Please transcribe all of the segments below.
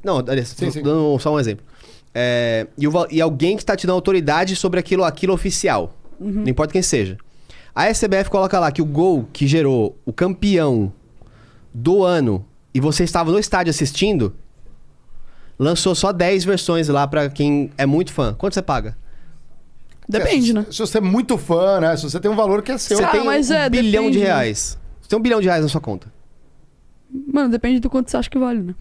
Não, aliás, Sim, sim. dando só um exemplo. E alguém que tá te dando autoridade sobre aquilo oficial. Não importa quem seja. A SBF coloca lá que o gol que gerou o campeão do ano e você estava no estádio assistindo, lançou só 10 versões lá pra quem é muito fã. Quanto você paga? Depende, né? Se você é muito fã, né? Se você tem um valor que é seu. Você tem mas um bilhão depende, de né? reais. Você tem 1 bilhão de reais na sua conta. Mano, depende do quanto você acha que vale,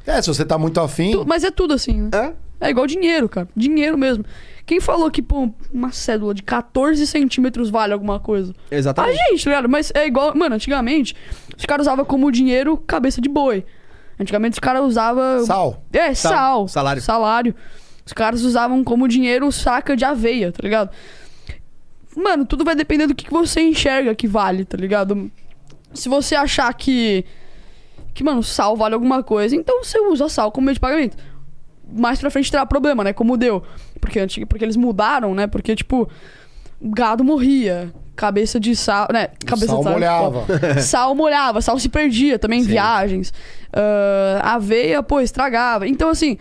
né? Se você tá muito afim... Mas é tudo assim, né? É igual dinheiro, cara. Dinheiro mesmo. Quem falou que, pô, uma cédula de 14 centímetros vale alguma coisa? Exatamente. A gente, tá ligado? Mas é igual... Mano, antigamente, os caras usavam como dinheiro cabeça de boi. Antigamente os caras usavam... Sal. Sal. Salário. Os caras usavam como dinheiro saca de aveia, tá ligado? Mano, tudo vai depender do que você enxerga que vale, tá ligado? Se você achar que, mano, sal vale alguma coisa, então você usa sal como meio de pagamento. Mais pra frente terá problema, né? Como deu. Porque eles mudaram, né? Porque, tipo, gado morria. Cabeça de sal... né? Cabeça Sal de sal, molhava. Sal molhava. Sal se perdia também em viagens. Aveia, pô, estragava. Então, assim,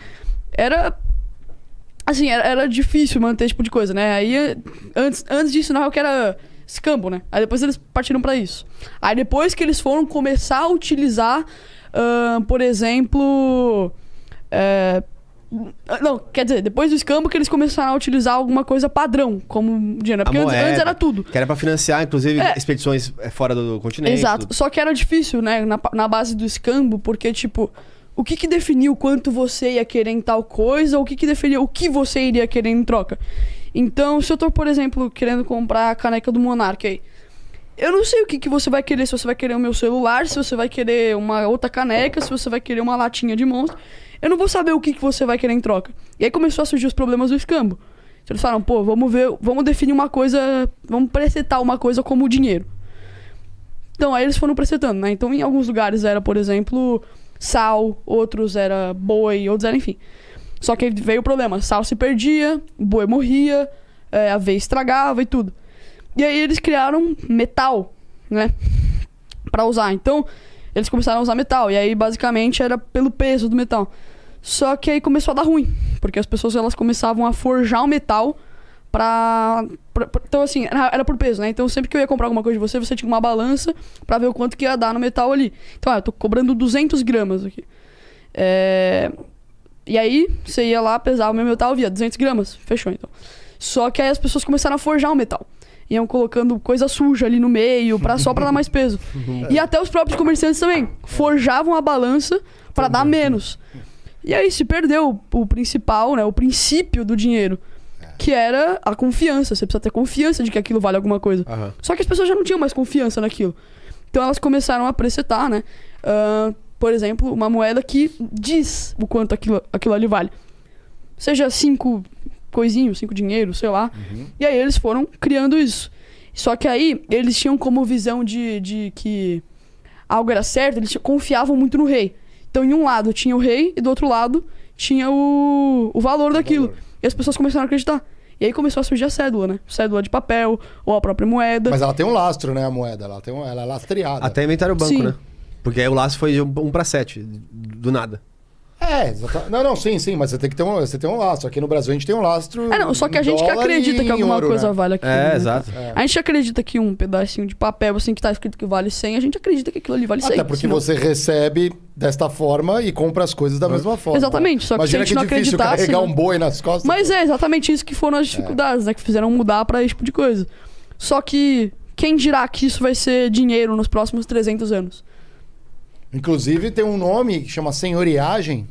era difícil manter esse tipo de coisa, né? Aí, antes disso, na real, que era escambo, né? Aí depois eles partiram pra isso. Aí depois que eles foram começar a utilizar, por exemplo... Não, quer dizer, depois do escambo que eles começaram a utilizar alguma coisa padrão como dinheiro, porque antes era tudo. Que era pra financiar, inclusive, expedições fora do continente. Exato, tudo. só que era difícil, né, na base do escambo, porque, tipo, o que definiu quanto você ia querer em tal coisa, ou o que definiu o que você iria querer em troca. Então, se eu tô, por exemplo, querendo comprar a caneca do Monark aí, eu não sei o que você vai querer, se você vai querer o meu celular, se você vai querer uma outra caneca, se você vai querer uma latinha de Monster. Eu não vou saber o que você vai querer em troca. E aí começou a surgir os problemas do escambo. Então eles falaram, pô, vamos definir uma coisa, vamos presetar uma coisa como dinheiro. Então aí eles foram presetando, né? Então em alguns lugares era, por exemplo, sal, outros era boi, outros era, enfim. Só que veio o problema, sal se perdia, boi morria, a aveia estragava e tudo. E aí eles criaram metal, né? Pra usar. Então, eles começaram a usar metal. E aí, basicamente, era pelo peso do metal. Só que aí começou a dar ruim. Porque as pessoas, elas começavam a forjar o metal então, assim, era por peso, né? Então, sempre que eu ia comprar alguma coisa de você tinha uma balança pra ver o quanto que ia dar no metal ali. Então, eu tô cobrando 200 gramas aqui. E aí, você ia lá, pesava o meu metal, via 200 gramas. Fechou, então. Só que aí as pessoas começaram a forjar o metal. Iam colocando coisa suja ali no meio, só pra dar mais peso. E até os próprios comerciantes também forjavam a balança pra dar menos. E aí se perdeu o principal, né? O princípio do dinheiro. Que era a confiança. Você precisa ter confiança de que aquilo vale alguma coisa. Só que as pessoas já não tinham mais confiança naquilo. Então elas começaram a presetar, né? Por exemplo, uma moeda que diz o quanto aquilo ali vale. Seja 5 coisinhos, 5 dinheiros, sei lá. E aí eles foram criando isso. Só que aí eles tinham como visão de que algo era certo, eles confiavam muito no rei. Então em um lado tinha o rei e do outro lado tinha o valor daquilo. E as pessoas começaram a acreditar. E aí começou a surgir a cédula, né? Cédula de papel, ou a própria moeda. Mas ela tem um lastro, né, a moeda? Ela é lastreada. Até inventaram o banco, Sim. né? Porque aí o laço foi de 1:7, do nada. Não, sim, mas você tem que ter um lastro. Aqui no Brasil a gente tem um lastro. Não, só que a gente que acredita que alguma coisa vale aquilo. né? Exato. A gente acredita que um pedacinho de papel, assim, que tá escrito que vale 100, a gente acredita que aquilo ali vale 100. Até porque senão... você recebe desta forma e compra as coisas da mesma forma. Exatamente, só que Imagina se a gente não difícil acreditasse... carregar né? um boi nas costas. Mas é exatamente isso que foram as dificuldades, né? Que fizeram mudar pra esse tipo de coisa. Só que quem dirá que isso vai ser dinheiro nos próximos 300 anos? Inclusive tem um nome que chama senhoriagem,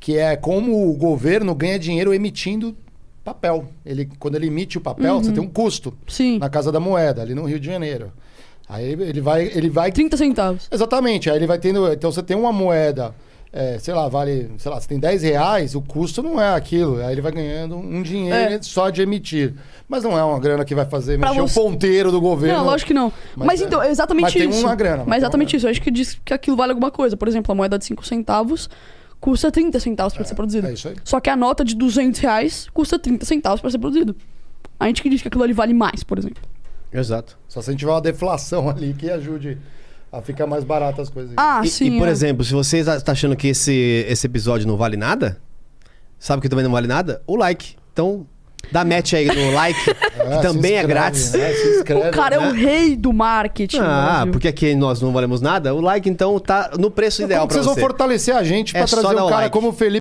que é como o governo ganha dinheiro emitindo papel. Quando ele emite o papel, você tem um custo. Sim. Na Casa da Moeda, ali no Rio de Janeiro. Aí ele vai... 30 centavos. Exatamente. Aí ele vai tendo... Então você tem uma moeda, você tem 10 reais, o custo não é aquilo. Aí ele vai ganhando um dinheiro só de emitir. Mas não é uma grana que vai fazer mexer o ponteiro do governo. Não, lógico que não. Mas então, é exatamente isso. Mas tem uma grana. Mas exatamente isso. Eu acho que diz que aquilo vale alguma coisa. Por exemplo, a moeda de 5 centavos custa 30 centavos pra ser produzida. É isso aí. Só que a nota de 200 reais custa 30 centavos pra ser produzido. A gente que diz que aquilo ali vale mais, por exemplo. Exato. Só se a gente tiver uma deflação ali que ajude Fica mais barato as coisas. Sim. E, por exemplo, se você está achando que esse episódio não vale nada, sabe que também não vale nada? O like. Então, dá match aí no like, que também é grátis. Se inscreve, o cara é o rei do marketing. Porque aqui nós não valemos nada. O like, então, tá no preço ideal pra você. Vocês vão fortalecer a gente pra trazer um cara como o Felipe